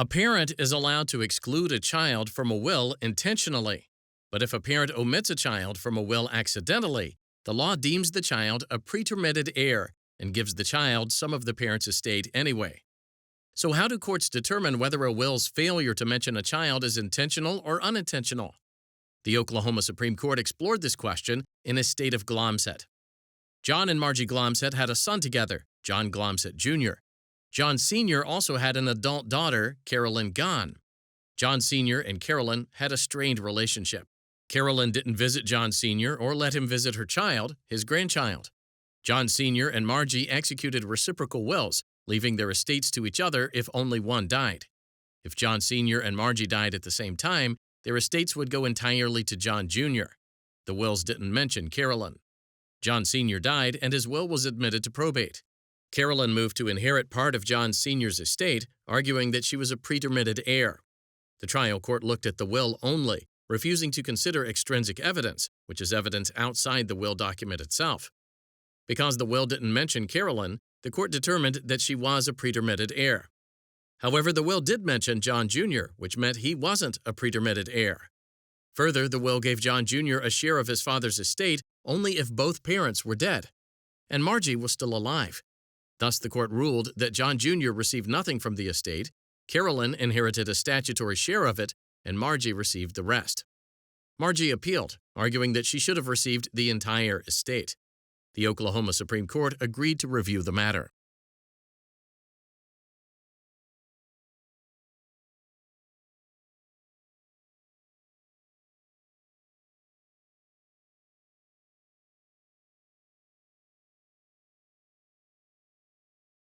A parent is allowed to exclude a child from a will intentionally, but if a parent omits a child from a will accidentally, the law deems the child a pretermitted heir and gives the child some of the parent's estate anyway. So how do courts determine whether a will's failure to mention a child is intentional or unintentional? The Oklahoma Supreme Court explored this question in Estate of Glomset. John and Margie Glomset had a son together, John Glomset Junior. John Senior also had an adult daughter, Carolyn Ghan. John Senior and Carolyn had a strained relationship. Carolyn didn't visit John Senior or let him visit her child, his grandchild. John Senior and Margie executed reciprocal wills, leaving their estates to each other if only one died. If John Senior and Margie died at the same time, their estates would go entirely to John Junior. The wills didn't mention Carolyn. John Senior died and his will was admitted to probate. Carolyn moved to inherit part of John Senior's estate, arguing that she was a pretermitted heir. The trial court looked at the will only, refusing to consider extrinsic evidence, which is evidence outside the will document itself. Because the will didn't mention Carolyn, the court determined that she was a pretermitted heir. However, the will did mention John Jr., which meant he wasn't a pretermitted heir. Further, the will gave John Jr. a share of his father's estate only if both parents were dead, and Margie was still alive. Thus, the court ruled that John Jr. received nothing from the estate, Carolyn inherited a statutory share of it, and Margie received the rest. Margie appealed, arguing that she should have received the entire estate. The Oklahoma Supreme Court agreed to review the matter.